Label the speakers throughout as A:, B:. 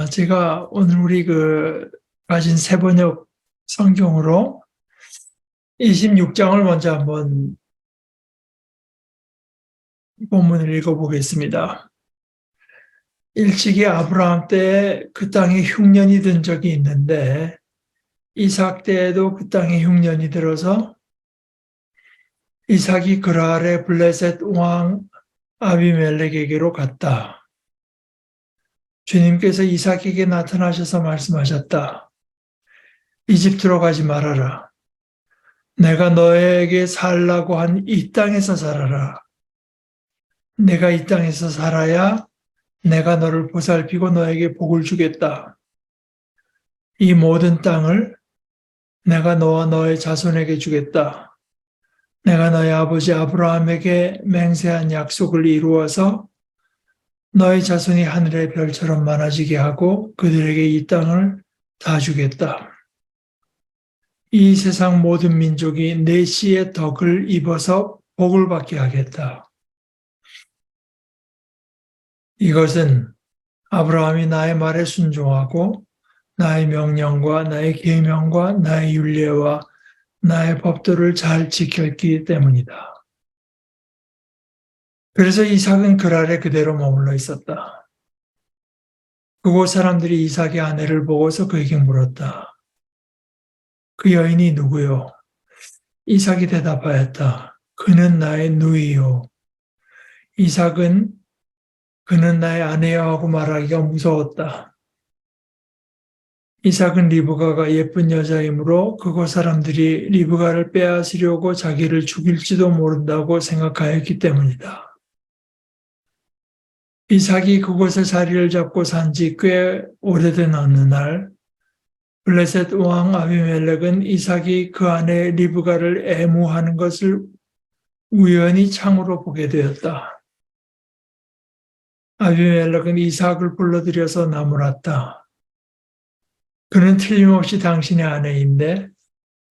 A: 제가 오늘 우리 가진 세번역 성경으로 26장을 먼저 한번 본문을 읽어보겠습니다. 일찍이 아브라함 때 그 땅에 흉년이 든 적이 있는데 이삭 때에도 그 땅에 흉년이 들어서 이삭이 그랄의 블레셋 왕 아비멜렉에게로 갔다. 주님께서 이삭에게 나타나셔서 말씀하셨다. 이집트로 가지 말아라. 내가 너에게 살라고 한 이 땅에서 살아라. 내가 이 땅에서 살아야 내가 너를 보살피고 너에게 복을 주겠다. 이 모든 땅을 내가 너와 너의 자손에게 주겠다. 내가 너의 아버지 아브라함에게 맹세한 약속을 이루어서 너의 자손이 하늘의 별처럼 많아지게 하고 그들에게 이 땅을 다 주겠다. 이 세상 모든 민족이 내 씨의 덕을 입어서 복을 받게 하겠다. 이것은 아브라함이 나의 말에 순종하고 나의 명령과 나의 계명과 나의 율례와 나의 법도를 잘 지켰기 때문이다. 그래서 이삭은 그랄에 그대로 머물러 있었다. 그곳 사람들이 이삭의 아내를 보고서 그에게 물었다. 그 여인이 누구요? 이삭이 대답하였다. 그는 나의 누이요. 이삭은 그는 나의 아내여 하고 말하기가 무서웠다. 이삭은 리브가가 예쁜 여자이므로 그곳 사람들이 리브가를 빼앗으려고 자기를 죽일지도 모른다고 생각하였기 때문이다. 이삭이 그곳에 자리를 잡고 산 지 꽤 오래된 어느 날 블레셋 왕 아비멜렉은 이삭이 그 아내 리브가를 애무하는 것을 우연히 창으로 보게 되었다. 아비멜렉은 이삭을 불러들여서 나무랐다. 그는 틀림없이 당신의 아내인데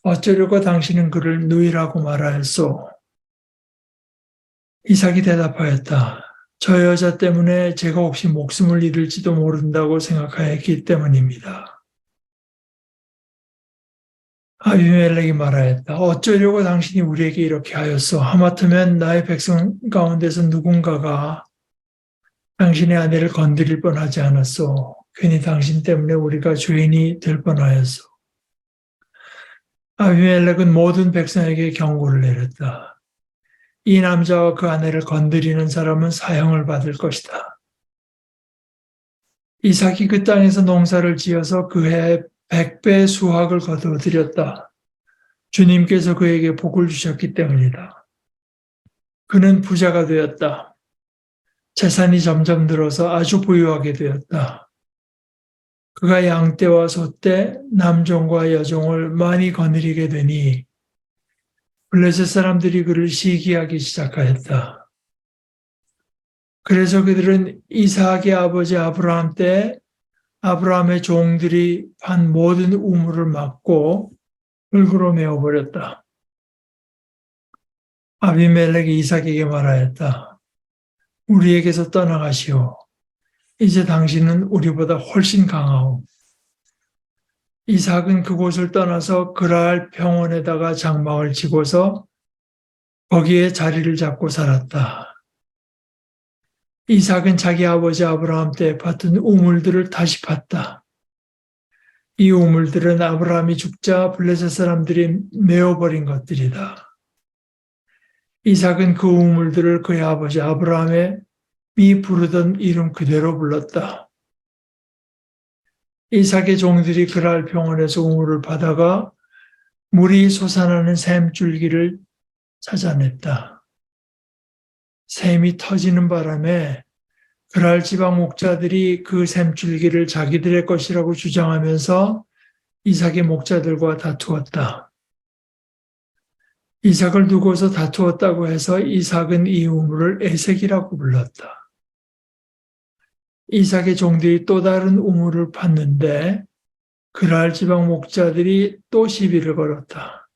A: 어쩌려고 당신은 그를 누이라고 말하였소? 이삭이 대답하였다. 저 여자 때문에 제가 혹시 목숨을 잃을지도 모른다고 생각하였기 때문입니다. 아비멜렉이 말하였다. 어쩌려고 당신이 우리에게 이렇게 하였소? 하마터면 나의 백성 가운데서 누군가가 당신의 아내를 건드릴 뻔하지 않았소? 괜히 당신 때문에 우리가 죄인이 될 뻔하였소. 아비멜렉은 모든 백성에게 경고를 내렸다. 이 남자와 그 아내를 건드리는 사람은 사형을 받을 것이다. 이삭이 그 땅에서 농사를 지어서 그해 100배 수확을 거두어들였다. 주님께서 그에게 복을 주셨기 때문이다. 그는 부자가 되었다. 재산이 점점 늘어서 아주 부유하게 되었다. 그가 양떼와 소떼, 남종과 여종을 많이 거느리게 되니 블레셋 사람들이 그를 시기하기 시작하였다. 그래서 그들은 이삭의 아버지 아브라함 때 아브라함의 종들이 판 모든 우물을 막고 흙으로 메워버렸다. 아비멜렉이 이삭에게 말하였다. 우리에게서 떠나가시오. 이제 당신은 우리보다 훨씬 강하오. 이삭은 그곳을 떠나서 그랄 평원에다가 장막을 치고서 거기에 자리를 잡고 살았다. 이삭은 자기 아버지 아브라함 때 팠던 우물들을 다시 팠다. 이 우물들은 아브라함이 죽자 블레셋 사람들이 메워버린 것들이다. 이삭은 그 우물들을 그의 아버지 아브라함이 부르던 이름 그대로 불렀다. 이삭의 종들이 그랄 평원에서 우물을 파다가 물이 솟아나는 샘줄기를 찾아냈다. 샘이 터지는 바람에 그랄 지방 목자들이 그 샘줄기를 자기들의 것이라고 주장하면서 이삭의 목자들과 다투었다. 이삭을 두고서 다투었다고 해서 이삭은 이 우물을 에색이라고 불렀다. 이삭의 종들이 또 다른 우물을 팠는데 그랄 지방 목자들이 또 시비를 걸었다.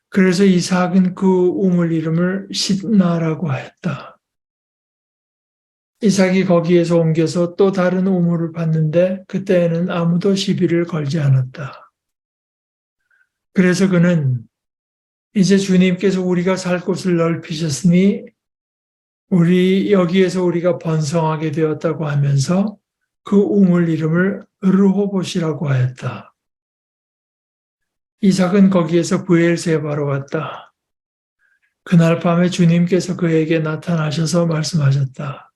A: 그래서 이삭은 그 우물 이름을 시드나라고 하였다. 이삭이 거기에서 옮겨서 또 다른 우물을 봤는데 그때에는 아무도 시비를 걸지 않았다. 그래서 그는 이제 주님께서 우리가 살 곳을 넓히셨으니 여기에서 우리가 번성하게 되었다고 하면서 그 우물 이름을 르호봇이라고 하였다. 이삭은 거기에서 브엘세바로 갔다. 그날 밤에 주님께서 그에게 나타나셔서 말씀하셨다.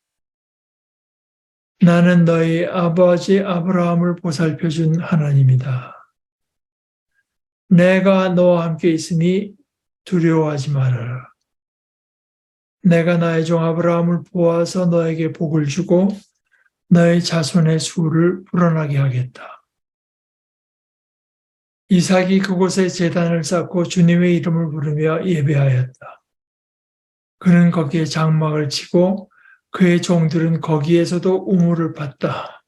A: 나는 너희 아버지 아브라함을 보살펴준 하나님이다. 내가 너와 함께 있으니 두려워하지 말아라. 내가 나의 종 아브라함을 보아서 너에게 복을 주고 너의 자손의 수를 불어나게 하겠다. 이삭이 그곳에 제단을 쌓고 주님의 이름을 부르며 예배하였다. 그는 거기에 장막을 치고 그의 종들은 거기에서도 우물을 팠다.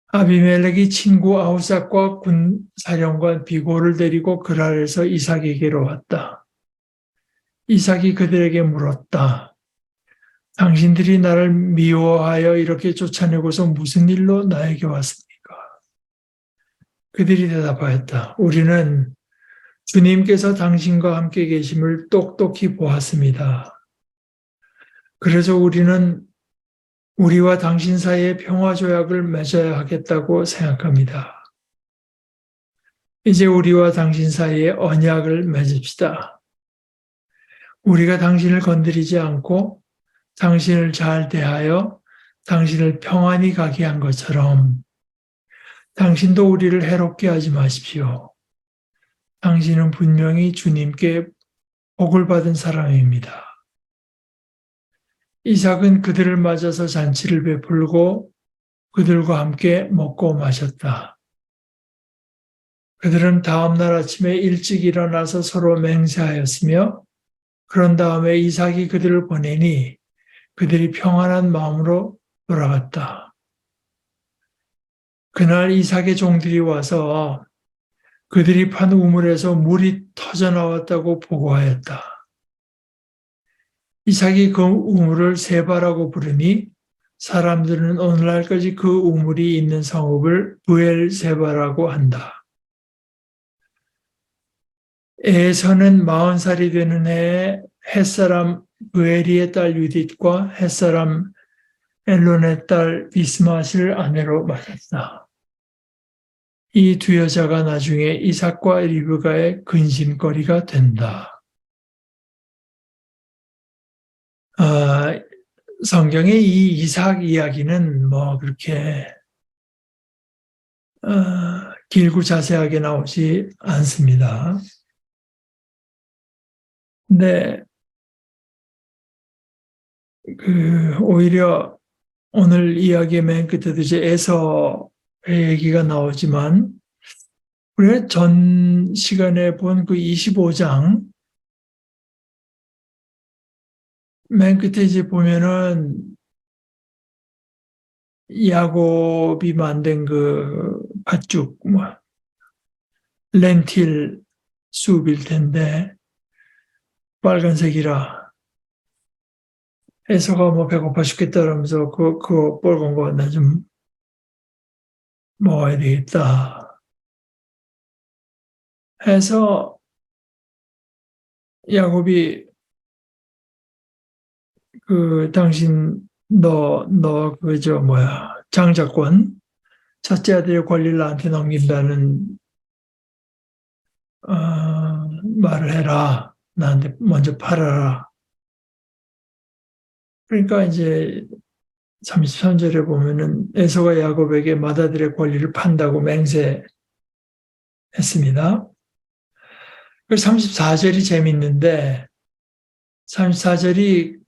A: 아비멜렉이 친구 아우삭과 군사령관 비골을 데리고 그랄에서 이삭에게로 왔다. 이삭이 그들에게 물었다. 당신들이 나를 미워하여 이렇게 쫓아내고서 무슨 일로 나에게 왔습니까? 그들이 대답하였다. 우리는 주님께서 당신과 함께 계심을 똑똑히 보았습니다. 그래서 우리는 우리와 당신 사이에 평화조약을 맺어야 하겠다고 생각합니다. 이제 우리와 당신 사이에 언약을 맺읍시다. 우리가 당신을 건드리지 않고 당신을 잘 대하여 당신을 평안히 가게 한 것처럼 당신도 우리를 해롭게 하지 마십시오. 당신은 분명히 주님께 복을 받은 사람입니다. 이삭은 그들을 맞아서 잔치를 베풀고 그들과 함께 먹고 마셨다. 그들은 다음 날 아침에 일찍 일어나서 서로 맹세하였으며 그런 다음에 이삭이 그들을 보내니 그들이 평안한 마음으로 돌아갔다. 그날 이삭의 종들이 와서 그들이 판 우물에서 물이 터져나왔다고 보고하였다. 이삭이 그 우물을 세바라고 부르니 사람들은 오늘날까지 그 우물이 있는 성읍을 브엘세바라고 한다. 에서는 40살이 되는 해에 햇사람 브에리의 딸 유딧과 햇사람 엘론의 딸 비스맛을 아내로 맞았다. 이 두 여자가 나중에 이삭과 리브가의 근심거리가 된다. 성경에 이 이삭 이야기는 뭐 그렇게 길고 자세하게 나오지 않습니다. 근데 오히려 오늘 이야기의 맨 끝에도 이제 에서의 얘기가 나오지만 우리가 전 시간에 본 그 25장 맨 끝에 이제 보면은 야곱이 만든 그 팥죽, 렌틸 숲일 텐데 빨간색이라 에서가 뭐 배고파 죽겠다 그러면서 그거 빨간 거 나 좀 먹어야 되겠다 해서 야곱이 당신 장자권 첫째 아들의 권리를 나한테 넘긴다는 말을 해라. 나한테 먼저 팔아라. 그러니까 이제 33절에 보면은 에서가 야곱에게 맏아들의 권리를 판다고 맹세했습니다. 그 34절이 재밌는데 34절이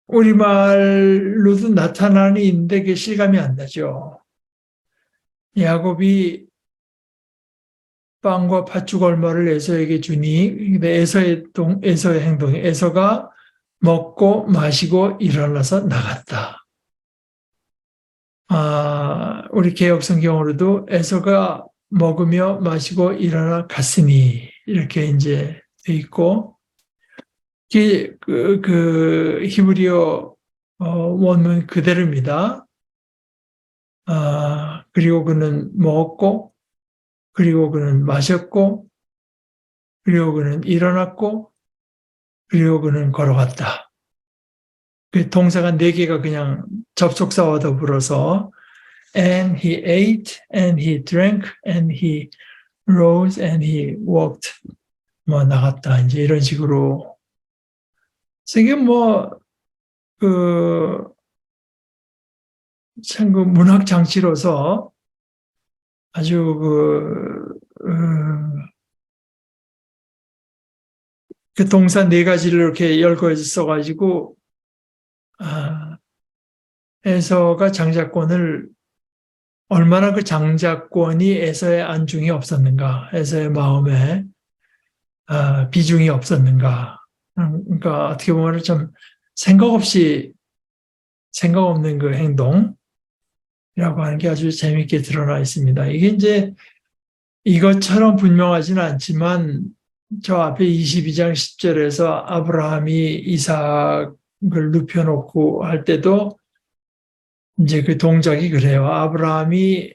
A: 우리말로도 나타나는 있는데 그게 실감이 안 나죠. 야곱이 빵과 팥죽 얼마를 에서에게 주니 에서의 행동이 에서가 먹고 마시고 일어나서 나갔다. 우리 개역성경으로도 에서가 먹으며 마시고 일어나 갔으니 이렇게 이제 돼 있고 그 히브리어 원문 그대로입니다. 그리고 그는 먹었고, 그리고 그는 마셨고, 그리고 그는 일어났고, 그리고 그는 걸어갔다. 그 동사가 네 개가 그냥 접속사와 더불어서 and he ate, and he drank, and he rose, and he walked. 뭐 나갔다 이제 이런 식으로. 그래서 이게 뭐 그 참 그 문학 장치로서 아주 그 동사 네 가지를 이렇게 열거해서 써가지고 에서가 장자권을 얼마나 그 장자권이 에서의 안중이 없었는가, 에서의 마음에 비중이 없었는가. 그러니까 어떻게 보면 좀 생각 없는 그 행동이라고 하는 게 아주 재미있게 드러나 있습니다. 이게 이제 이것처럼 분명하지는 않지만 저 앞에 22장 10절에서 아브라함이 이삭을 눕혀놓고 할 때도 이제 그 동작이 그래요. 아브라함이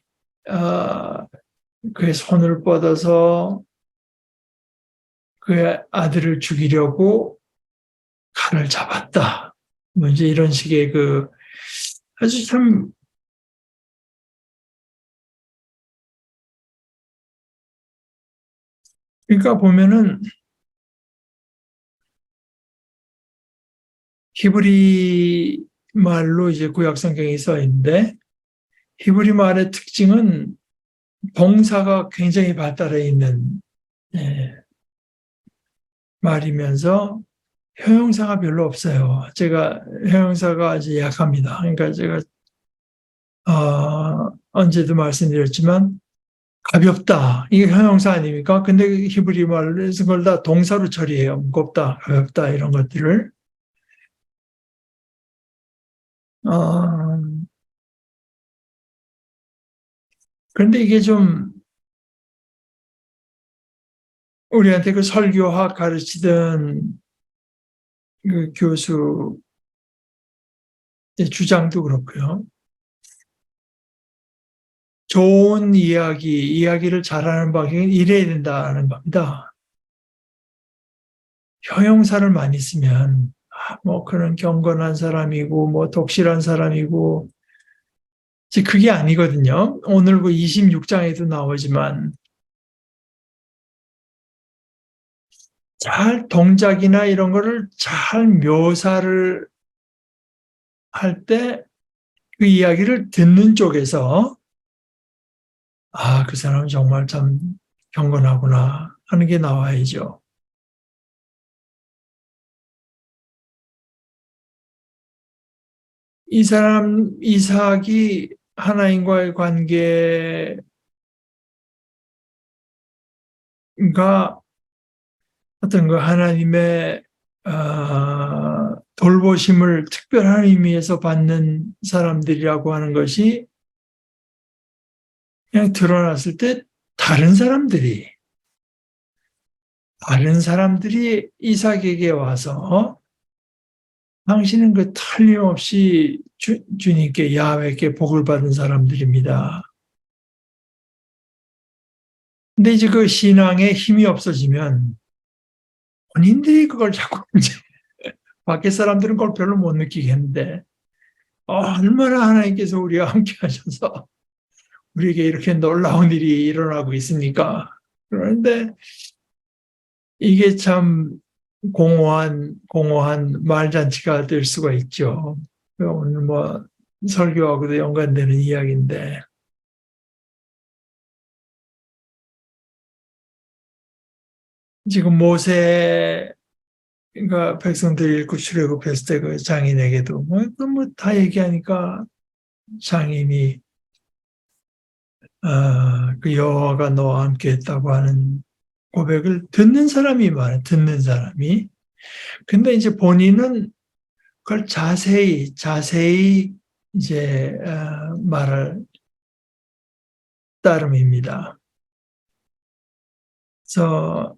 A: 그의 손을 뻗어서 그의 아들을 죽이려고 칼을 잡았다. 뭐 이제 이런 식의 그 아주 참 그러니까 보면은 히브리 말로 이제 구약 성경에 써 있는데 히브리 말의 특징은 동사가 굉장히 발달해 있는 예, 말이면서 형용사가 별로 없어요. 제가 형용사가 아주 약합니다. 그러니까 제가 언제도 말씀드렸지만 가볍다. 이게 형용사 아닙니까? 근데 히브리 말에서 그걸 다 동사로 처리해요. 무겁다, 가볍다 이런 것들을. 어, 그런데 이게 좀 우리한테 그 설교학 가르치던 그 교수의 주장도 그렇고요. 좋은 이야기를 잘하는 방식은 이래야 된다는 겁니다. 형용사를 많이 쓰면 뭐 그런 경건한 사람이고 뭐 독실한 사람이고 그게 아니거든요. 오늘 그 26장에도 나오지만 잘 동작이나 이런 거를 잘 묘사를 할 때 그 이야기를 듣는 쪽에서 그 사람은 정말 참 경건하구나 하는 게 나와야죠. 이 사람 이삭이 하나님과의 관계가 어떤 그 하나님의 돌보심을 특별한 의미에서 받는 사람들이라고 하는 것이 그냥 드러났을 때 다른 사람들이 이삭에게 와서 당신은 그 틀림없이 주님께 야훼께 복을 받은 사람들입니다. 근데 이제 그 신앙에 힘이 없어지면 본인들이 그걸 자꾸 이제 밖에 사람들은 그걸 별로 못 느끼겠는데 얼마나 하나님께서 우리와 함께 하셔서 우리에게 이렇게 놀라운 일이 일어나고 있습니까? 그런데 이게 참 공허한 말잔치가 될 수가 있죠. 오늘 뭐 설교하고도 연관되는 이야기인데 지금 모세가 백성들 읽고 출애굽했을 때 그 장인에게도 뭐다 얘기하니까 장인이 그 여호와가 너와 함께 했다고 하는 고백을 듣는 사람이 많아요. 듣는 사람이. 근데 이제 본인은 그걸 자세히 이제 말할 따름입니다. 그래서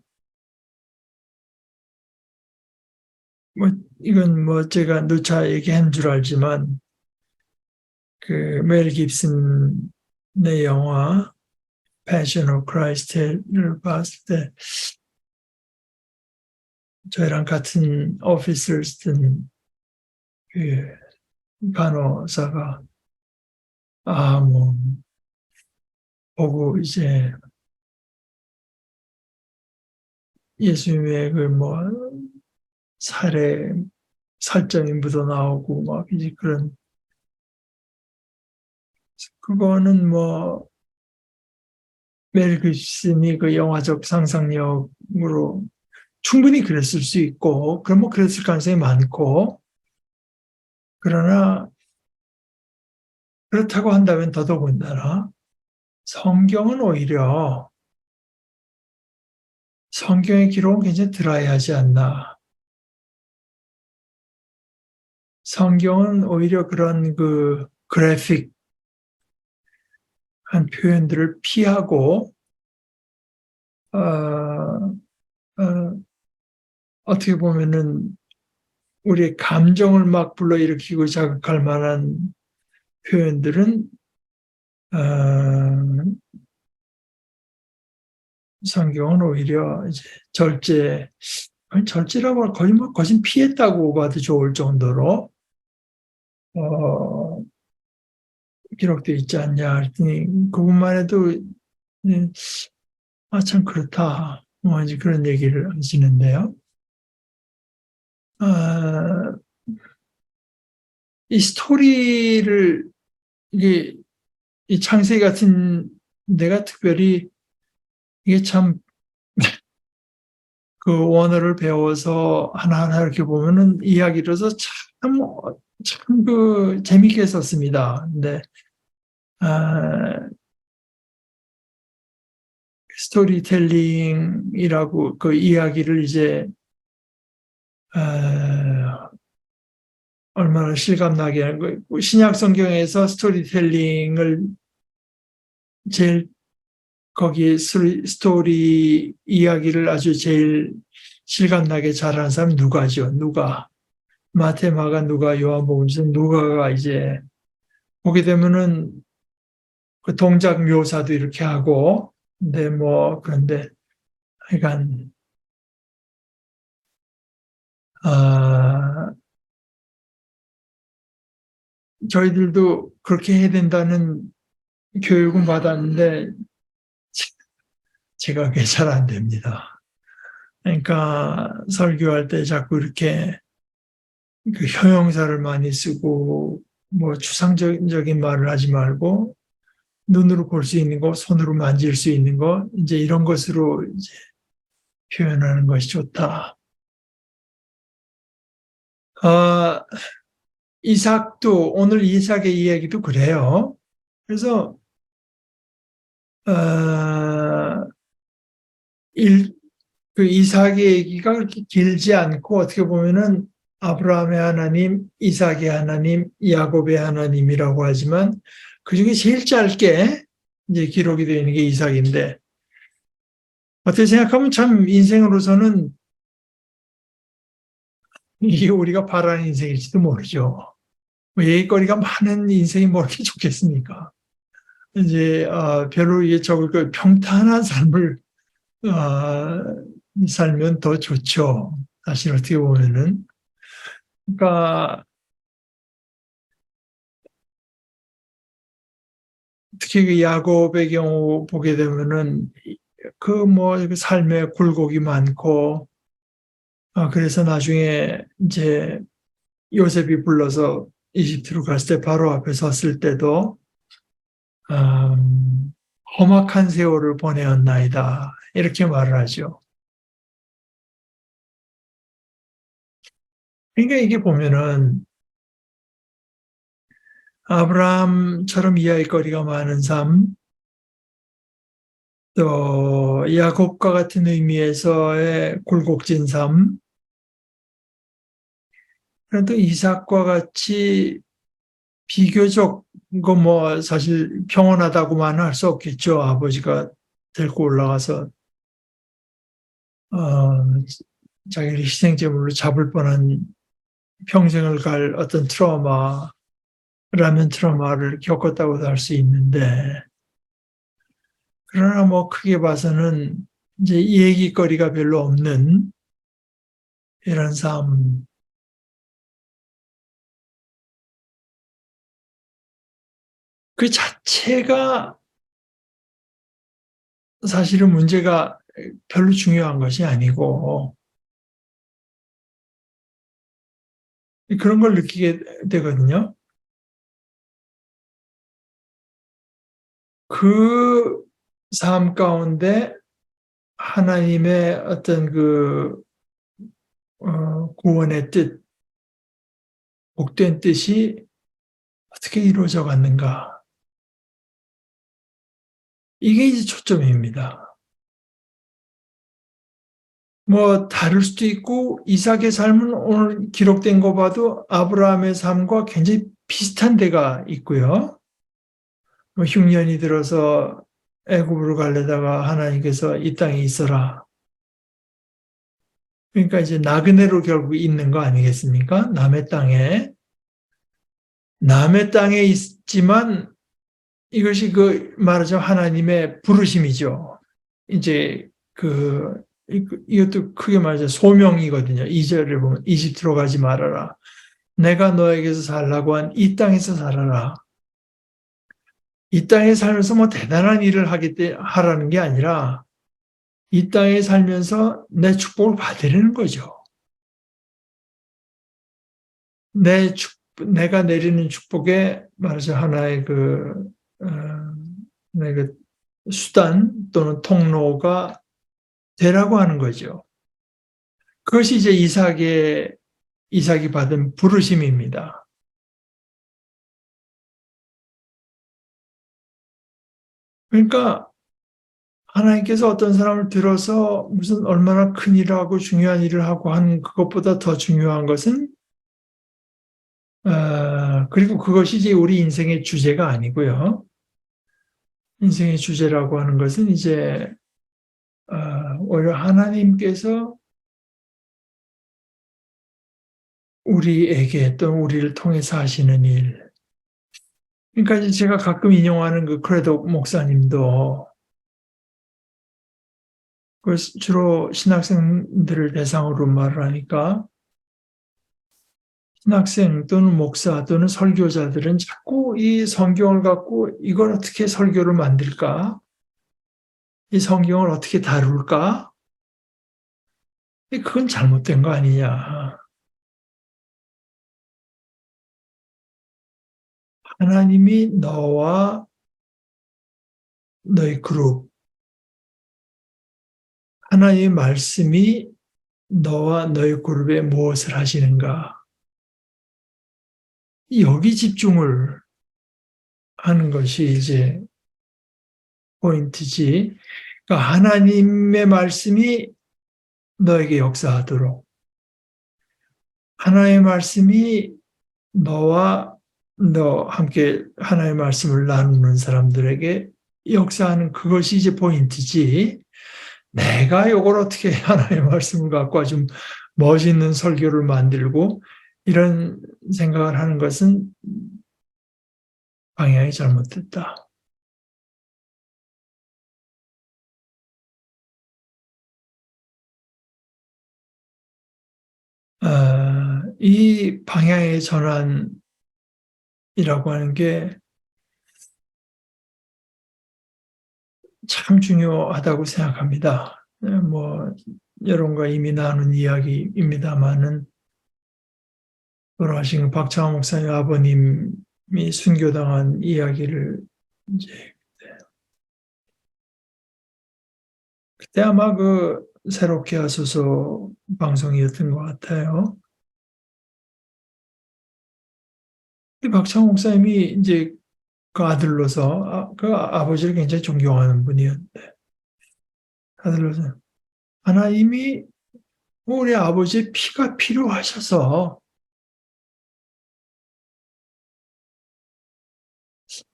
A: 뭐 이건 뭐 제가 누차 얘기한 줄 알지만 그 멜 깁슨의 영화 Passion of Christ를 봤을 때 저희랑 같은 오피스를 쓰던 그 간호사가 뭐 보고 이제 예수님의 그 뭐 살에 살점이 묻어 나오고 막 이제 그런 그거는 뭐 멜 깁슨이 그 영화적 상상력으로 충분히 그랬을 수 있고 그럼 뭐 그랬을 가능성이 많고 그러나 그렇다고 한다면 더더군다나 성경은 오히려 성경의 기록은 굉장히 드라이하지 않나. 성경은 오히려 그런 그 그래픽한 표현들을 피하고 어, 어, 어떻게 보면은 우리의 감정을 막 불러일으키고 자극할 만한 표현들은 성경은 오히려 이제 절제라고 거진 피했다고 봐도 좋을 정도로 어, 기록되어 있지 않냐 했더니 그것만 해도 참 그렇다. 뭐 이제 그런 얘기를 하시는데요. 아, 이 스토리를 이게 이 창세기 같은 내가 특별히 이게 참 그 원어를 배워서 하나하나 이렇게 보면은 이야기로서 참 그 재밌게 썼습니다. 근데 아, 스토리텔링이라고 그 이야기를 이제 아, 얼마나 실감나게 하는 거예요. 신약 성경에서 스토리텔링을 제일 거기 스토리 이야기를 아주 제일 실감나게 잘하는 사람 누가죠? 누가. 마태, 마가, 누가, 요한복음에서 누가가 이제 보게 되면은 그 동작 묘사도 이렇게 하고, 근데 뭐 그런데 하여간 아, 저희들도 그렇게 해야 된다는 교육은 받았는데 제가 그게 잘 안 됩니다. 그러니까 설교할 때 자꾸 이렇게 그 형용사를 많이 쓰고 뭐 추상적인 말을 하지 말고 눈으로 볼 수 있는 거, 손으로 만질 수 있는 거, 이제 이런 것으로 이제 표현하는 것이 좋다. 아, 이삭도 오늘 이삭의 이야기도 그래요. 그래서 어, 일, 그 이삭의 얘기가 그렇게 길지 않고 어떻게 보면은 아브라함의 하나님, 이삭의 하나님, 야곱의 하나님이라고 하지만 그 중에 제일 짧게 이제 기록이 되어 있는 게 이삭인데 어떻게 생각하면 참 인생으로서는 이게 우리가 바라는 인생일지도 모르죠. 뭐 얘기거리가 많은 인생이 뭐 이렇게 좋겠습니까? 이제 별로 이게 적을 그 평탄한 삶을 살면 더 좋죠. 사실 어떻게 보면은 그러니까 특히 그 야곱의 경우 보게 되면은 그 뭐 삶에 굴곡이 많고 그래서 나중에 이제 요셉이 불러서 이집트로 갔을 때 바로 앞에 섰을 때도 음, 험악한 세월을 보내었나이다 이렇게 말을 하죠. 그러니까 이게 보면은 아브라함처럼 이야기거리가 많은 삶, 또 야곱과 같은 의미에서의 굴곡진 삶, 그래도 이삭과 같이 비교적 그 뭐 사실 평온하다고만 할 수 없겠죠. 아버지가 데리고 올라가서 어, 자기를 희생제물로 잡을 뻔한 평생을 갈 어떤 트라우마를 겪었다고도 할 수 있는데, 그러나 뭐 크게 봐서는 이제 얘기거리가 별로 없는 이런 삶, 그 자체가 사실은 문제가 별로 중요한 것이 아니고, 그런 걸 느끼게 되거든요. 그 삶 가운데 하나님의 어떤 구원의 뜻, 복된 뜻이 어떻게 이루어져 갔는가. 이게 이제 초점입니다. 뭐 다를 수도 있고, 이삭의 삶은 오늘 기록된 거 봐도 아브라함의 삶과 굉장히 비슷한 데가 있고요. 뭐 흉년이 들어서 애굽으로 가려다가 하나님께서 이 땅에 있어라. 그러니까 이제 나그네로 결국 있는 거 아니겠습니까? 남의 땅에 있지만 이것이 말하자면 하나님의 부르심이죠. 이제 이것도 크게 말해서 소명이거든요. 2절을 보면 이집트로 가지 말아라. 내가 너에게서 살라고 한 이 땅에서 살아라. 이 땅에 살면서 뭐 대단한 일을 하라는 게 아니라 이 땅에 살면서 내 축복을 받으려는 거죠. 내가 내리는 축복의 말하자 하나의 어, 그 수단 또는 통로가 되라고 하는 거죠. 그것이 이제 이삭이 받은 부르심입니다. 그러니까 하나님께서 어떤 사람을 들어서 무슨 얼마나 큰 일을 하고 중요한 일을 하고 한 그것보다 더 중요한 것은 그리고 그것이 이제 우리 인생의 주제가 아니고요. 인생의 주제라고 하는 것은 이제 오히려 하나님께서 우리에게 또 우리를 통해서 하시는 일. 그러니까 이제 제가 가끔 인용하는 그 크레도 목사님도 주로 신학생들을 대상으로 말을 하니까 신학생 또는 목사 또는 설교자들은 자꾸 이 성경을 갖고 이걸 어떻게 설교를 만들까? 이 성경을 어떻게 다룰까? 그건 잘못된 거 아니냐. 하나님이 너와 너의 그룹, 하나님의 말씀이 너와 너의 그룹에 무엇을 하시는가? 여기 집중을 하는 것이 이제 포인트지. 그러니까 하나님의 말씀이 너에게 역사하도록, 하나님의 말씀이 너와 너 함께 하나님의 말씀을 나누는 사람들에게 역사하는 그것이 이제 포인트지. 내가 이걸 어떻게 하나님의 말씀을 갖고 아주 멋있는 설교를 만들고 이런 생각을 하는 것은 방향이 잘못됐다. 이 방향의 전환이라고 하는 게 참 중요하다고 생각합니다. 뭐 여러분과 이미 나눈 이야기입니다만은 돌아가신 박창호 목사님 아버님이 순교당한 이야기를 이제 그때 아마 새롭게 하소서 방송이었던 것 같아요. 박창호 목사님이 이제 그 아들로서 그 아버지를 굉장히 존경하는 분이었는데 아들로서 하나님이 우리 아버지의 피가 필요하셔서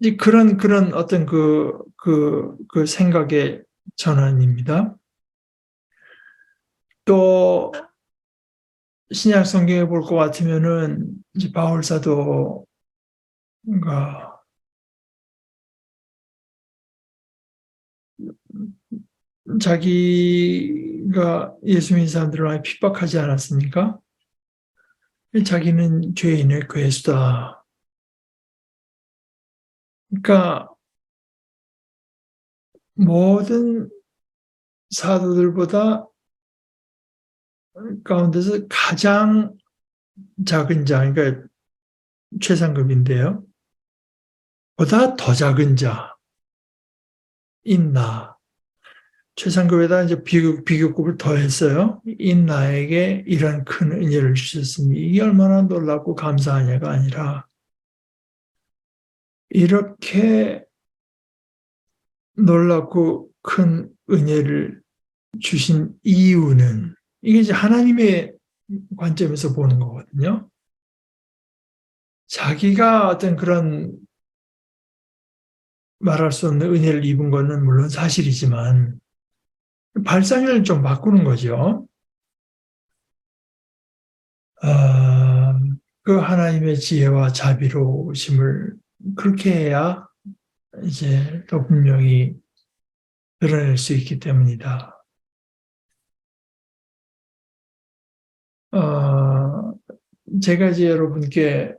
A: 이 그런 어떤 생각의 전환입니다. 또 신약 성경에 볼 것 같으면은 이제 바울 사도가 자기가 예수 믿는 사람들을 많이 핍박하지 않았습니까? 자기는 죄인의 괴수다. 그러니까 모든 사도들보다 가운데서 가장 작은 자, 그러니까 최상급인데요. 보다 더 작은 자인 나. 최상급에다 이제 비교급을 더했어요. 인 나에게 이런 큰 은혜를 주셨으니 이게 얼마나 놀랍고 감사하냐가 아니라 이렇게 놀랍고 큰 은혜를 주신 이유는 이게 이제 하나님의 관점에서 보는 거거든요. 자기가 어떤 그런 말할 수 없는 은혜를 입은 거는 물론 사실이지만 발상을 좀 바꾸는 거죠. 아, 그 하나님의 지혜와 자비로우심을 그렇게 해야 이제 더 분명히 드러낼 수 있기 때문이다. 제가 이제 여러분께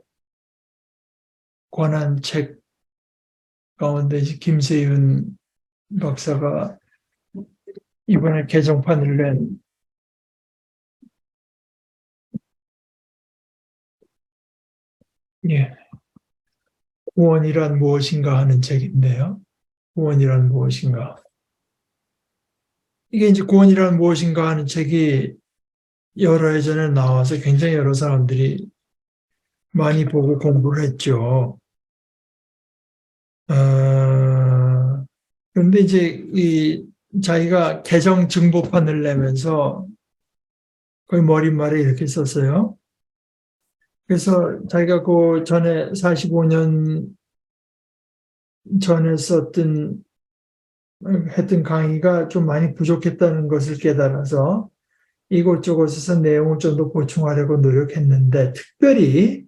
A: 권한 책 가운데 이제 김세윤 박사가 이번에 개정판을 낸 예, 구원이란 무엇인가 하는 책인데요. 구원이란 무엇인가. 이게 이제 구원이란 무엇인가 하는 책이 여러 해 전에 나와서 굉장히 여러 사람들이 많이 보고 공부를 했죠. 그런데 이제 이 자기가 개정 증보판을 내면서 거의 머릿말에 이렇게 썼어요. 그래서 자기가 그 전에 45년 전에 했던 강의가 좀 많이 부족했다는 것을 깨달아서 이곳저곳에서 내용을 좀 더 보충하려고 노력했는데 특별히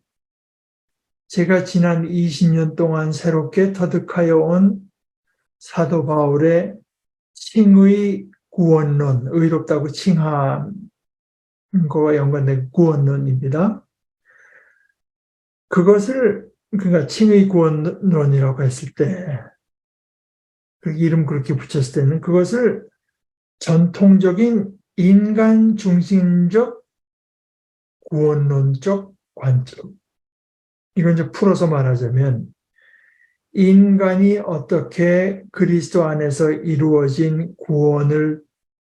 A: 제가 지난 20년 동안 새롭게 터득하여 온 사도 바울의 칭의 구원론, 의롭다고 칭한 거와 연관된 구원론입니다. 그러니까 칭의 구원론이라고 했을 때, 그 이름 그렇게 붙였을 때는 그것을 전통적인 인간 중심적 구원론적 관점. 이건 이제 풀어서 말하자면, 인간이 어떻게 그리스도 안에서 이루어진 구원을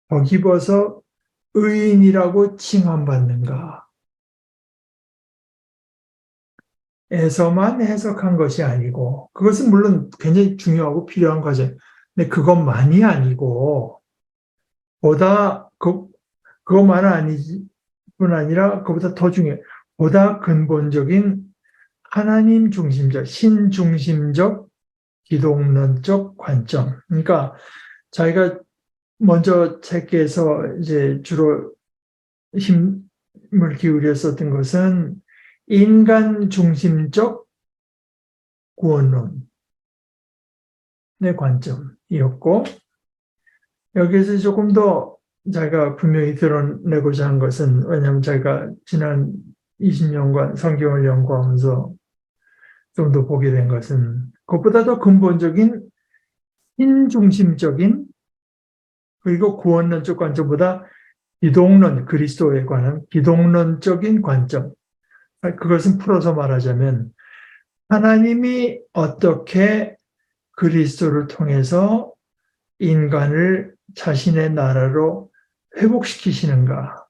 A: 덧입어서 의인이라고 칭함받는가 에서만 해석한 것이 아니고, 그것은 물론 굉장히 중요하고 필요한 과정. 근데 그것만이 아니고 보다 그것만 아니뿐 아니라 그보다 더 중요해. 보다 근본적인 하나님 중심적, 신 중심적 기독론적 관점. 그러니까 자기가 먼저 책에서 이제 주로 힘을 기울였었던 것은 인간 중심적 구원론의 관점이었고, 여기서 조금 더 자기가 분명히 드러내고자 한 것은, 왜냐하면 자기가 지난 20년간 성경을 연구하면서 좀 더 보게 된 것은 그것보다 더 근본적인 신중심적인, 그리고 구원론적 관점보다 기독론, 그리스도에 관한 기독론적인 관점. 그것은 풀어서 말하자면 하나님이 어떻게 그리스도를 통해서 인간을 자신의 나라로 회복시키시는가.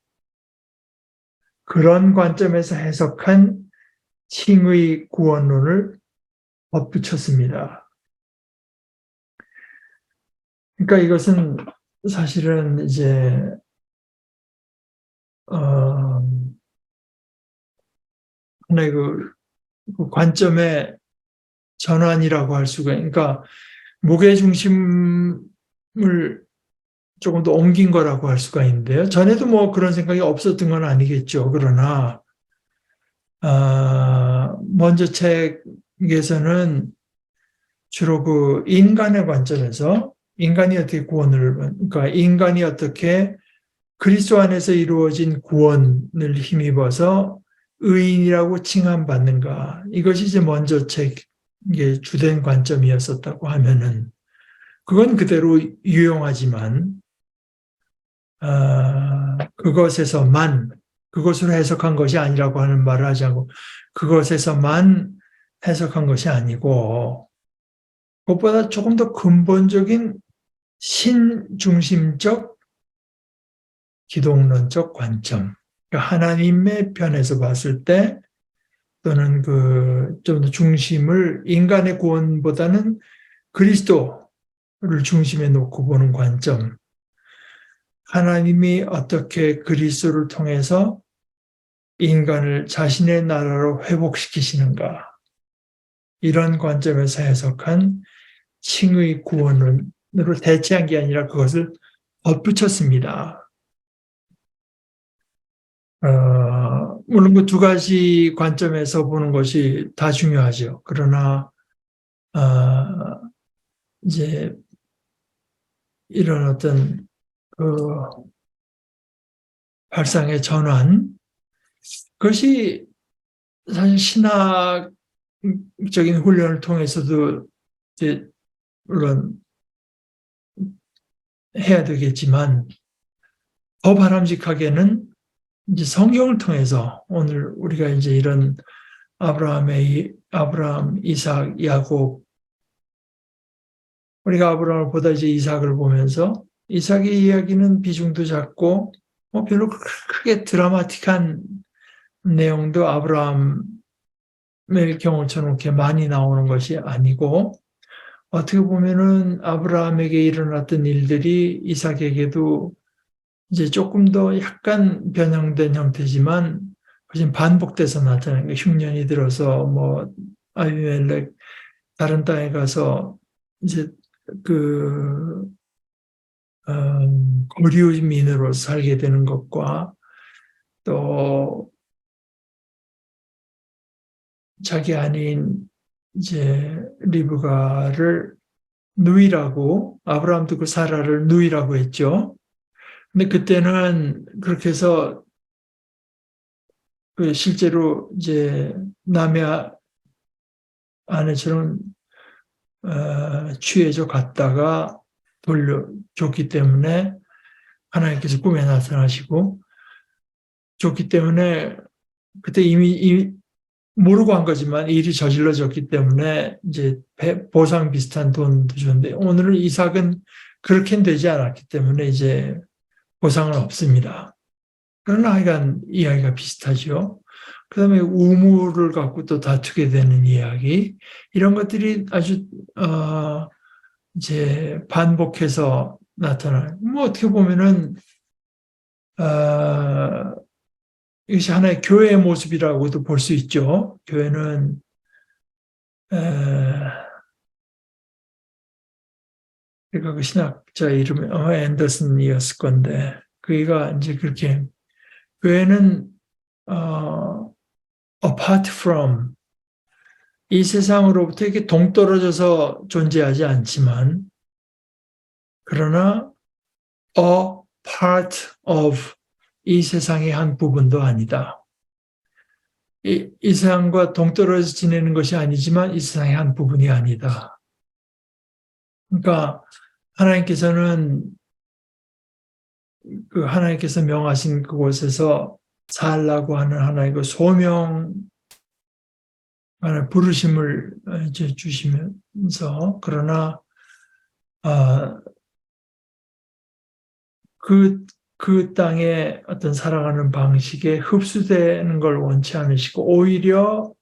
A: 그런 관점에서 해석한 칭의 구원론을 덧붙였습니다. 그러니까 이것은 사실은 이제 하나의 그 관점의 전환이라고 할 수가, 그러니까 무게 중심을 조금 더 옮긴 거라고 할 수가 있는데요. 전에도 뭐 그런 생각이 없었던 건 아니겠죠. 그러나 먼저 책에서는 주로 그 인간의 관점에서 인간이 어떻게 그러니까 인간이 어떻게 그리스도 안에서 이루어진 구원을 힘입어서 의인이라고 칭함받는가. 이것이 이제 먼저 책의 주된 관점이었었다고 하면은 그건 그대로 유용하지만 그것으로 해석한 것이 아니라고 하는 말을 하지 않고 그것에서만 해석한 것이 아니고 그것보다 조금 더 근본적인 신중심적 기독론적 관점, 그러니까 하나님의 편에서 봤을 때 또는 좀 더 중심을 인간의 구원보다는 그리스도를 중심에 놓고 보는 관점, 하나님이 어떻게 그리스도를 통해서 인간을 자신의 나라로 회복시키시는가, 이런 관점에서 해석한 칭의 구원으로 대체한 게 아니라 그것을 덧붙였습니다. 물론 그 두 가지 관점에서 보는 것이 다 중요하죠. 그러나 이제 이런 어떤 그 발상의 전환, 그것이 사실 신학적인 훈련을 통해서도 이제 물론 해야 되겠지만 더 바람직하게는 이제 성경을 통해서 오늘 우리가 이제 이런 아브라함, 이삭, 야곱, 우리가 아브라함을 보다 이제 이삭을 보면서 이삭의 이야기는 비중도 작고 별로 크게 드라마틱한 내용도 아브라함의 경우처럼 이렇게 많이 나오는 것이 아니고 어떻게 보면은 아브라함에게 일어났던 일들이 이삭에게도 이제 조금 더 약간 변형된 형태지만 훨씬 반복돼서 나타나는 거예요. 흉년이 들어서 뭐 아비멜렉 다른 땅에 가서 이제 거류민으로 살게 되는 것과 또 자기 아내인 이제 리브가를 누이라고, 아브라함도 그 사라를 누이라고 했죠. 근데 그때는 그렇게 해서 실제로 이제 남의 아내처럼 취해져 갔다가 돌려줬기 때문에 하나님께서 꿈에 나타나시고 줬기 때문에 그때 이미 모르고 한 거지만 일이 저질러졌기 때문에 이제 보상 비슷한 돈도 줬는데 오늘은 이삭은 그렇게는 되지 않았기 때문에 이제 보상은 없습니다. 그러나 하여간 이야기가 비슷하죠. 그 다음에 우물을 갖고 또 다투게 되는 이야기, 이런 것들이 아주 이제 반복해서 나타나요. 뭐 어떻게 보면은 이것이 하나의 교회의 모습이라고도 볼 수 있죠. 교회는 그러니까 그 신학자 이름이 앤더슨이었을 건데 그가 이제 그렇게 교회는 apart from 이 세상으로부터 이렇게 동떨어져서 존재하지 않지만 그러나 a part of 이 세상의 한 부분도 아니다. 이 세상과 동떨어져 지내는 것이 아니지만 이 세상의 한 부분이 아니다. 그러니까 하나님께서는 하나님께서 명하신 그곳에서 살라고 하는 하나의 그 소명, 부르심을 이제 주시면서 그러나 그 땅의 어떤 살아가는 방식에 흡수되는 걸 원치 않으시고 오히려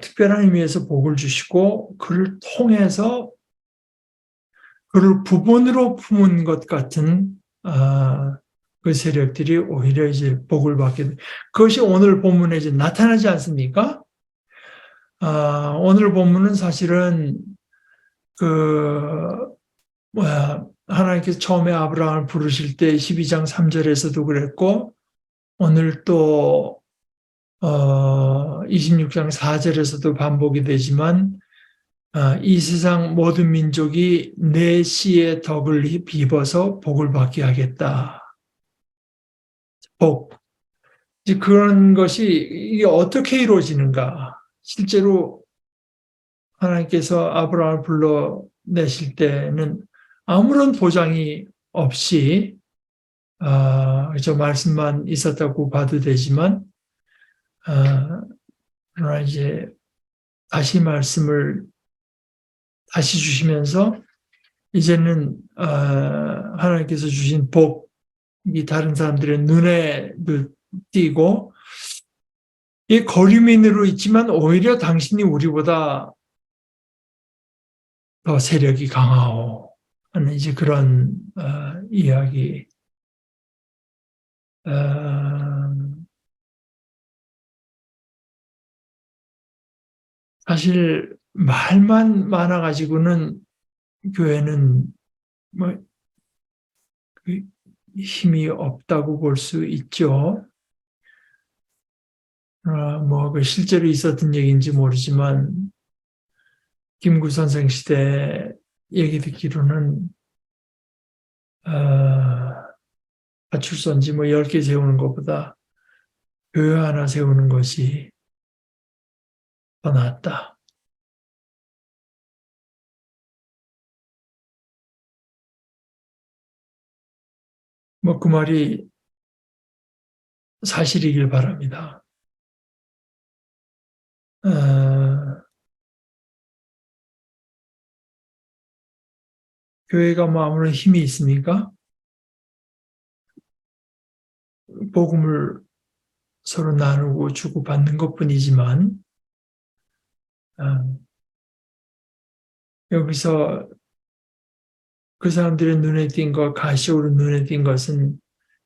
A: 특별한 의미에서 복을 주시고 그를 통해서 그를 부분으로 품은 것 같은 그 세력들이 오히려 이제 복을 받게 돼. 그것이 오늘 본문에 이제 나타나지 않습니까? 오늘 본문은 사실은 하나님께서 처음에 아브라함을 부르실 때 12장 3절에서도 그랬고, 오늘 또 26장 4절에서도 반복이 되지만, 이 세상 모든 민족이 내 씨의 덕을 입어서 복을 받게 하겠다. 복. 이제 그런 것이 이게 어떻게 이루어지는가? 실제로 하나님께서 아브라함을 불러내실 때는 아무런 보장이 없이 저 말씀만 있었다고 봐도 되지만 그러나 이제 다시 말씀을 다시 주시면서 이제는 하나님께서 주신 복이 다른 사람들의 눈에 띄고 이 거류민으로 있지만 오히려 당신이 우리보다 더 세력이 강하오 하는 이제 그런 이야기. 사실 말만 많아가지고는 교회는 뭐 힘이 없다고 볼 수 있죠. 뭐 실제로 있었던 얘기인지 모르지만 김구 선생 시대 얘기 듣기로는 파출소인지 뭐 10개 세우는 것보다 교회 하나 세우는 것이 더 낫다. 뭐 그 말이 사실이길 바랍니다. 교회가 뭐 아무런 힘이 있습니까? 복음을 서로 나누고 주고받는 것뿐이지만 여기서 그 사람들의 눈에 띈 것, 가시오로 눈에 띈 것은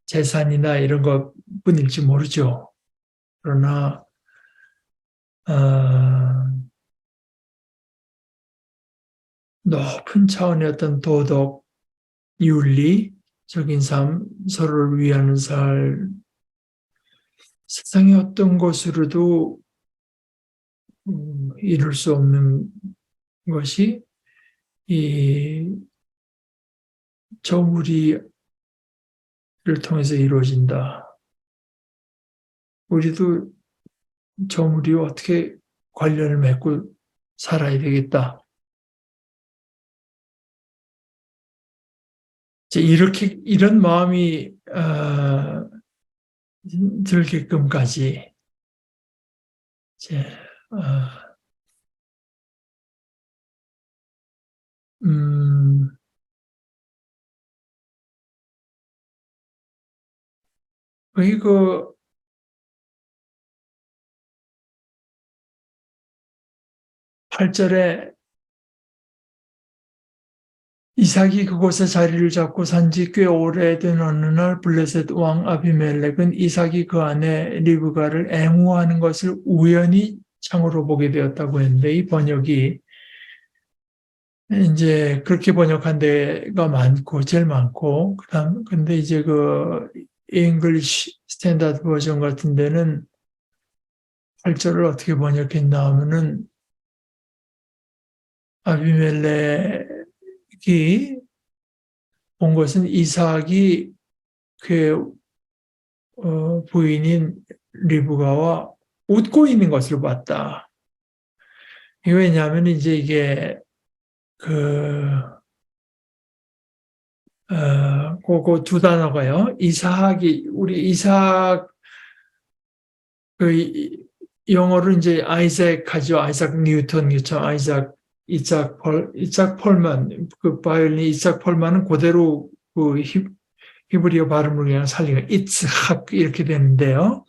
A: 재산이나 이런 것뿐일지 모르죠. 그러나 높은 차원의 어떤 도덕, 윤리적인 삶, 서로를 위하는 삶, 세상의 어떤 것으로도 이룰 수 없는 것이 저 우리를 통해서 이루어진다. 우리도 저 우리와 어떻게 관련을 맺고 살아야 되겠다. 이렇게 이런 마음이 들게끔까지 이제 그 8절에 이삭이 그곳에 자리를 잡고 산지 꽤 오래된 어느 날 블레셋 왕 아비멜렉은 이삭이 그 아내 리브가를 애무하는 것을 우연히 창으로 보게 되었다고 했는데 이 번역이 이제 그렇게 번역한 데가 많고 제일 많고 근데 이제 그 잉글리시 스탠다드 버전 같은 데는 8절을 어떻게 번역했나 하면은 아비멜렉이 본 것은 이삭이 그 부인인 리브가와 웃고 있는 것을 봤다. 이게 왜냐하면 이제 이게 그거 두 단어가요. 이삭이 우리 이삭 그 영어로 이제 아이작 하죠. 아이작 뉴턴, 이삭 펄만 그 바이올린 이삭 펄만은 그대로 그 히브리어 발음을 그냥 살리가 이츠학 이렇게 되는데요.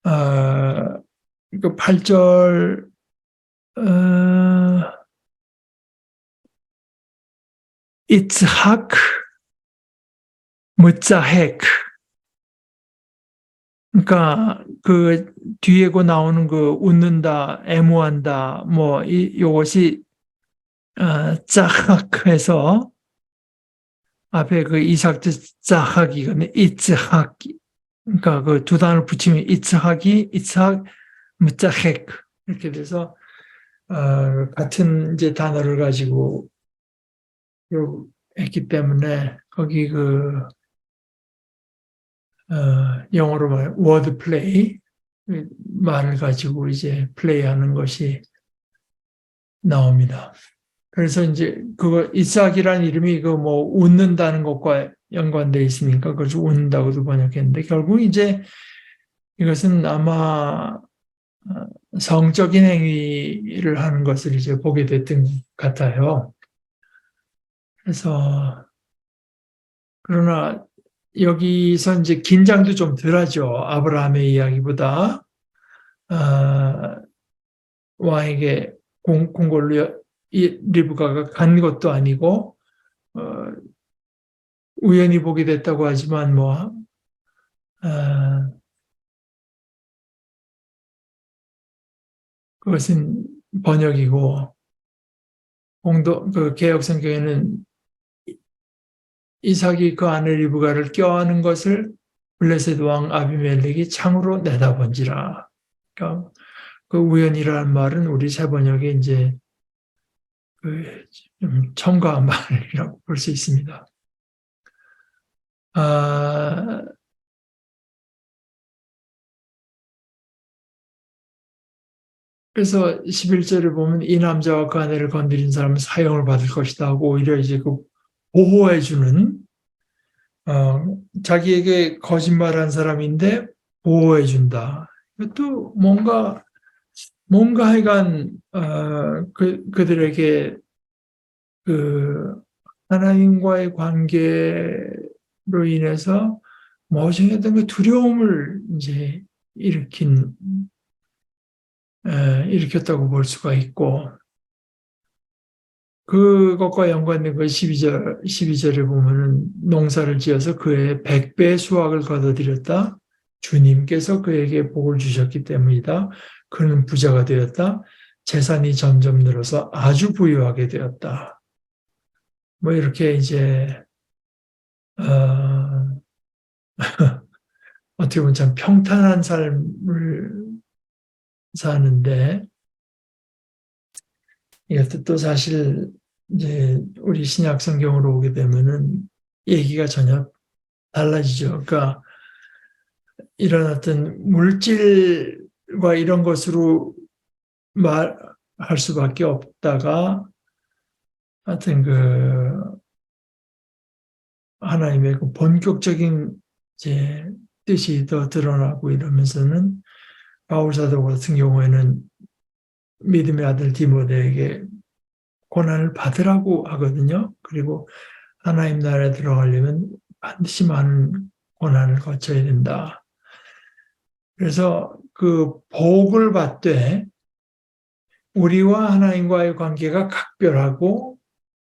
A: 그 8절 이츠학 무자헥 그러니까 그 뒤에 그 나오는 그 웃는다, 애무한다, 뭐 요것이 짝해서 앞에 그 이삭 자하기거든요. 이츠하기. 그러니까 그 두 단어를 붙이면 이츠하기, 이츠학, 무자헥 이렇게 돼서 같은 이제 단어를 가지고 했기 때문에 거기 영어로 말 워드 플레이 말을 가지고 이제 플레이하는 것이 나옵니다. 그래서 이제 그거 이삭이라는 이름이 그 뭐 웃는다는 것과 연관돼 있으니까 그걸 웃는다고도 번역했는데 결국 이제 이것은 아마 성적인 행위를 하는 것을 이제 보게 됐던 것 같아요. 그래서 그러나 여기서 이제 긴장도 좀 덜하죠. 아브라함의 이야기보다 왕에게 궁궐로 리브가가 간 것도 아니고 어, 우연히 보게 됐다고 하지만 뭐 그것은 번역이고 그 개역 성경에는 이삭이 그 아내 리브가를 껴안은 것을 블레셋 왕 아비멜렉이 창으로 내다본지라. 그러니까 그 우연이라는 말은 우리 새 번역에 이제 좀 첨가한 말이라고 볼 수 있습니다. 그래서 11절을 보면 이 남자와 그 아내를 건드린 사람은 사형을 받을 것이다 하고 오히려 이제 그 보호해주는 자기에게 거짓말한 사람인데 보호해준다. 이것도 뭔가 하여간 그들에게 그 하나님과의 관계로 인해서 모종의 어떤 그 두려움을 이제 일으켰다고 볼 수가 있고, 그것과 연관된 그 12절에 보면은 농사를 지어서 그의 100배의 수확을 거둬들였다. 주님께서 그에게 복을 주셨기 때문이다. 그는 부자가 되었다. 재산이 점점 늘어서 아주 부유하게 되었다. 뭐 이렇게 이제 어, 어떻게 보면 참 평탄한 삶을 사는데 이것도 또 사실 이제 우리 신약 성경으로 오게 되면은 얘기가 전혀 달라지죠. 그러니까 이런 어떤 물질과 이런 것으로 말할 수밖에 없다가 하여튼 그 하나님의 그 본격적인 이제 뜻이 더 드러나고 이러면서는 바울 사도 같은 경우에는 믿음의 아들 디모데에게 고난을 받으라고 하거든요. 그리고 하나님 나라에 들어가려면 반드시 많은 고난을 거쳐야 된다. 그래서 그 복을 받되 우리와 하나님과의 관계가 각별하고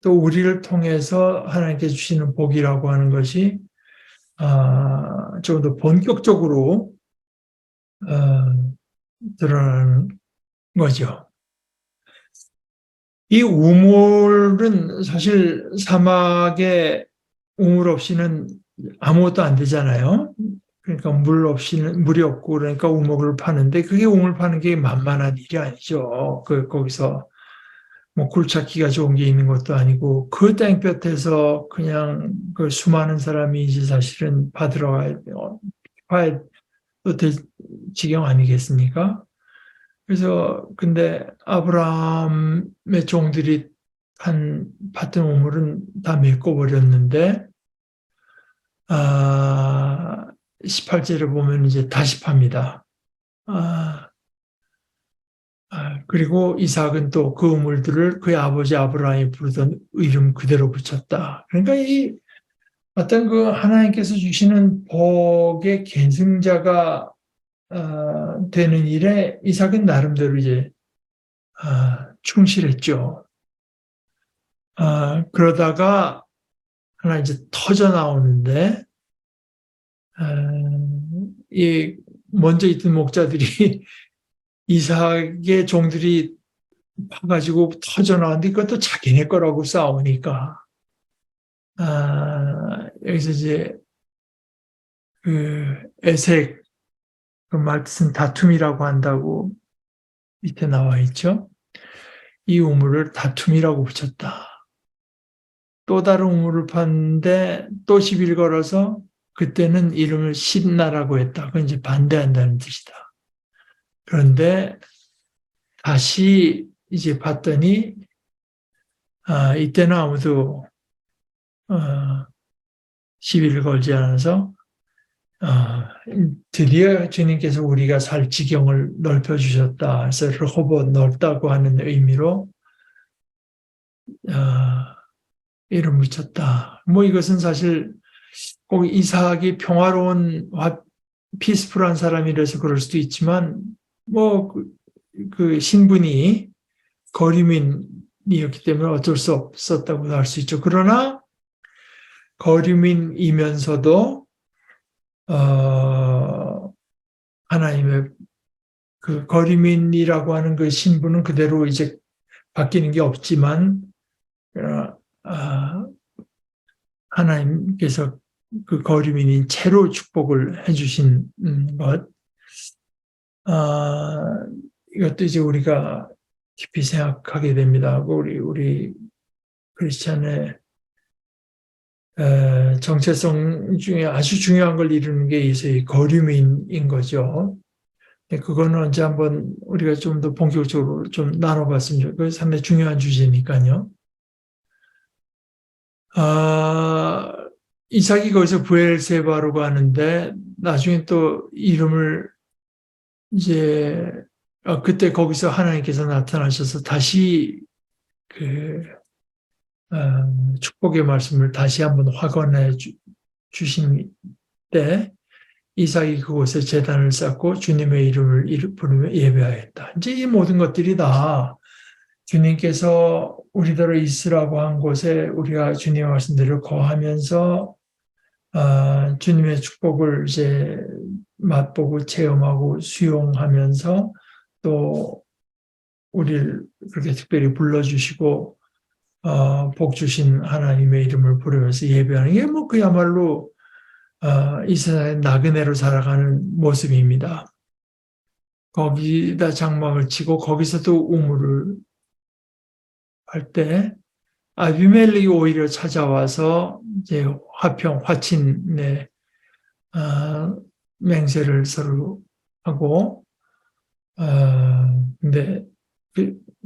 A: 또 우리를 통해서 하나님께 주시는 복이라고 하는 것이 좀 더 본격적으로 드러나는 거죠. 이 우물은 사실 사막에 우물 없이는 아무것도 안 되잖아요. 그러니까 물이 없고 그러니까 우물을 파는데 그게 우물 파는 게 만만한 일이 아니죠. 거기서 뭐 굴착기가 좋은 게 있는 것도 아니고 그 땡볕에서 그냥 그 수많은 사람이 이제 사실은 받으러 가야 될 지경 아니겠습니까? 그래서 근데 아브라함의 종들이 팠던 우물은 다 메꿔 버렸는데 18절에 보면 이제 다시 팝니다. 그리고 이삭은 또 그 우물들을 그의 아버지 아브라함이 부르던 이름 그대로 붙였다. 그러니까 이 어떤 그 하나님께서 주시는 복의 계승자가 되는 일에 이삭은 나름대로 이제 충실했죠. 그러다가 하나 이제 터져 나오는데 이 먼저 있던 목자들이 이삭의 종들이 파가지고 터져 나왔는데 그것도 자기네 거라고 싸우니까 여기서 이제 그 에색, 그 말 뜻은 다툼이라고 한다고 밑에 나와 있죠. 이 우물을 다툼이라고 붙였다. 또 다른 우물을 팠는데 또 시비를 걸어서 그때는 이름을 신나라고 했다. 그건 이제 반대한다는 뜻이다. 그런데 다시 이제 봤더니 이때는 아무도 시비를 걸지 않아서 드디어 주님께서 우리가 살 지경을 넓혀주셨다. 그래서 르호봇 넓다고 하는 의미로 이름 붙였다. 뭐 이것은 사실 꼭 이삭이 평화로운 피스풀한 사람이라서 그럴 수도 있지만 뭐 그 신분이 거류민이었기 때문에 어쩔 수 없었다고 할 수 있죠. 그러나 거류민이면서도 하나님의 그 거류민이라고 하는 그 신분은 그대로 이제 바뀌는 게 없지만 하나님께서 그 거류민인 채로 축복을 해주신 것, 이것도 이제 우리가 깊이 생각하게 됩니다. 우리 크리스찬의 정체성 중에 아주 중요한 걸 이루는 게 이 거류민인 거죠. 그거는 언제 한번 우리가 좀 더 본격적으로 좀 나눠봤으면 좋겠어요. 그게 상당히 중요한 주제니까요. 이삭이 거기서 브엘세바라고 하는데 나중에 또 이름을 이제 그때 거기서 하나님께서 나타나셔서 다시 그 축복의 말씀을 다시 한번 확언해 주신 때 이삭이 그곳에 제단을 쌓고 주님의 이름을 부르며 예배하였다. 이제 이 모든 것들이 다 주님께서 우리들을 있으라고 한 곳에 우리가 주님의 말씀대로 거하면서 주님의 축복을 이제 맛보고 체험하고 수용하면서 또 우리를 그렇게 특별히 불러주시고 복 주신 하나님의 이름을 부르면서 예배하는 게 뭐 그야말로 이 세상의 나그네로 살아가는 모습입니다. 거기다 장막을 치고 거기서도 우물을 할 때 아비멜렉이 오히려 찾아와서 이제 화친의 맹세를 서로 하고 근데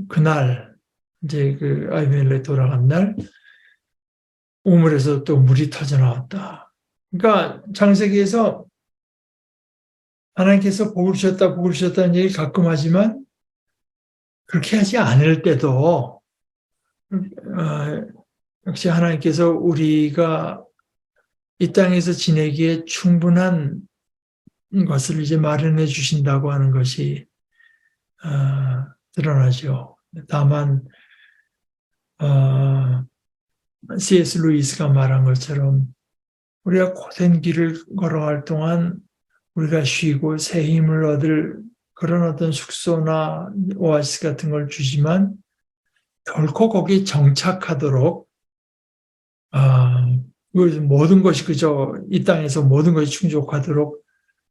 A: 그날 이제 그 아비멜렉 돌아간 날 우물에서 또 물이 터져 나왔다. 그러니까 창세기에서 하나님께서 복을 주셨다는 얘기 가끔 하지만 그렇게 하지 않을 때도 역시 하나님께서 우리가 이 땅에서 지내기에 충분한 것을 이제 마련해 주신다고 하는 것이 드러나죠. 다만 C.S. 루이스가 말한 것처럼 우리가 고된 길을 걸어갈 동안 우리가 쉬고 새 힘을 얻을 그런 어떤 숙소나 오아시스 같은 걸 주지만 결코 거기에 정착하도록 모든 것이 그저 이 땅에서 모든 것이 충족하도록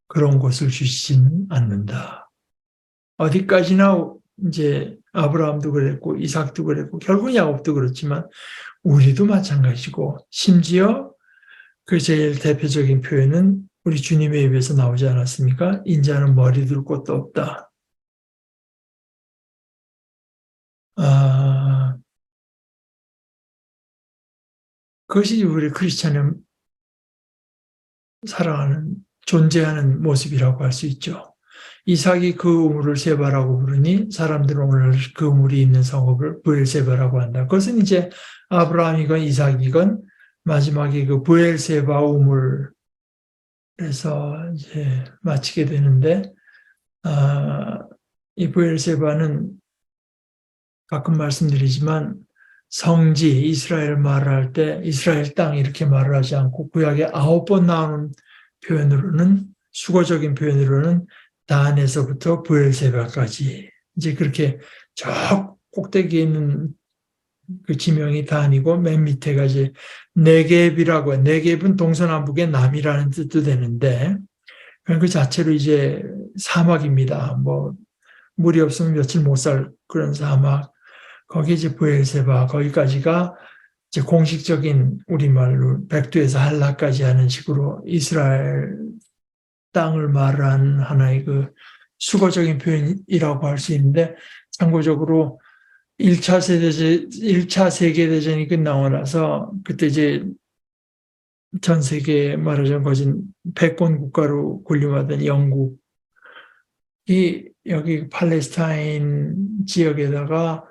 A: 그런 것을 주시지는 않는다. 어디까지나 이제 아브라함도 그랬고 이삭도 그랬고 결국 야곱도 그렇지만 우리도 마찬가지고 심지어 그 제일 대표적인 표현은 우리 주님의 입에서 나오지 않았습니까? 인자는 머리 둘 곳도 없다. 그것이 우리 크리스찬의 살아가는 존재하는 모습이라고 할 수 있죠. 이삭이 그 우물을 세바라고 부르니 사람들은 오늘 그 우물이 있는 성읍을 브엘세바라고 한다. 그것은 이제 아브라함이건 이삭이건 마지막에 그 브엘세바 우물에서 이제 마치게 되는데 이 브엘세바는 가끔 말씀드리지만 성지 이스라엘 말을 할 때 이스라엘 땅 이렇게 말을 하지 않고 구약에 9번 나오는 표현으로는 수거적인 표현으로는 단에서부터 브엘세바까지 이제 그렇게 저 꼭대기에 있는 그 지명이 단이고 맨 밑에가 이제 네겝이라고 해요. 네겝은 동서남북의 남이라는 뜻도 되는데 그 자체로 이제 사막입니다. 뭐 물이 없으면 며칠 못 살 그런 사막. 거기 이제 브엘세바 거기까지가 이제 공식적인 우리말로 백두에서 한라까지 하는 식으로 이스라엘 땅을 말하는 하나의 그 수거적인 표현이라고 할 수 있는데 참고적으로 1차 세계대전이 끝나고 나서 그때 이제 전 세계 말하자면 거진 패권 국가로 군림하던 영국이 여기 팔레스타인 지역에다가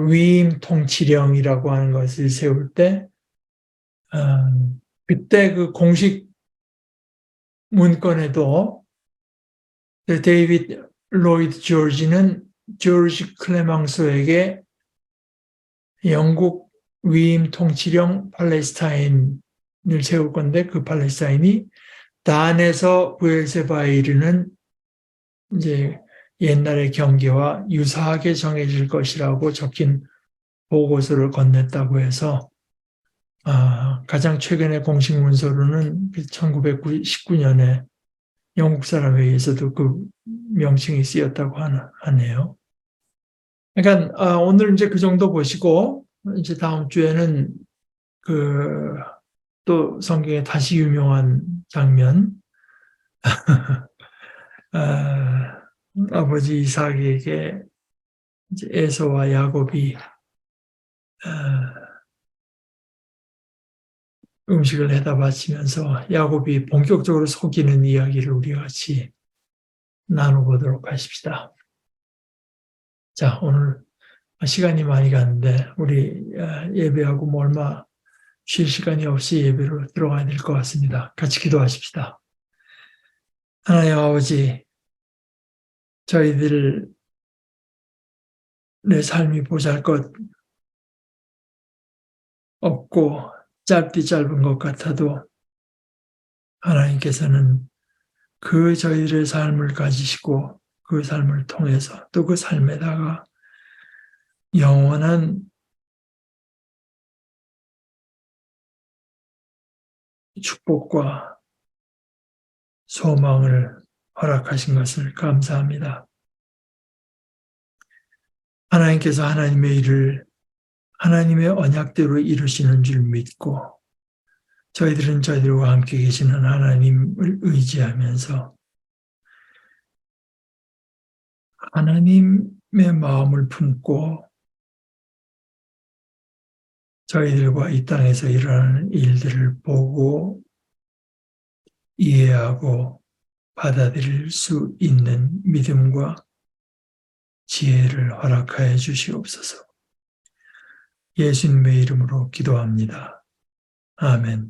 A: 위임 통치령이라고 하는 것을 세울 때 그때 그 공식 문건에도 데이비드 로이드 조지는 조지 클레망소에게 영국 위임 통치령 팔레스타인을 세울 건데 그 팔레스타인이 단에서 브엘세바에 이르는 이제 옛날의 경계와 유사하게 정해질 것이라고 적힌 보고서를 건넸다고 해서 가장 최근의 공식 문서로는 1919년에 영국 사람에 의해서도 그 명칭이 쓰였다고 하네요. 그러니까 오늘 이제 그 정도 보시고 이제 다음 주에는 그 또 성경에 다시 유명한 장면, 아버지 이삭에게 이제 에서와 야곱이 음식을 해다 바치면서 야곱이 본격적으로 속이는 이야기를 우리 같이 나눠보도록 하십시다. 자, 오늘 시간이 많이 갔는데 우리 예배하고 뭐 얼마 쉴 시간이 없이 예배로 들어가야 될 것 같습니다. 같이 기도하십시다. 하나님 아버지, 저희들 내 삶이 보잘것 없고 짧디 짧은 것 같아도 하나님께서는 그 저희들의 삶을 가지시고 그 삶을 통해서 또 그 삶에다가 영원한 축복과 소망을 허락하신 것을 감사합니다. 하나님께서 하나님의 일을 하나님의 언약대로 이루시는 줄 믿고 저희들은 저희들과 함께 계시는 하나님을 의지하면서 하나님의 마음을 품고 저희들과 이 땅에서 일어나는 일들을 보고 이해하고 받아들일 수 있는 믿음과 지혜를 허락하여 주시옵소서. 예수님의 이름으로 기도합니다. 아멘.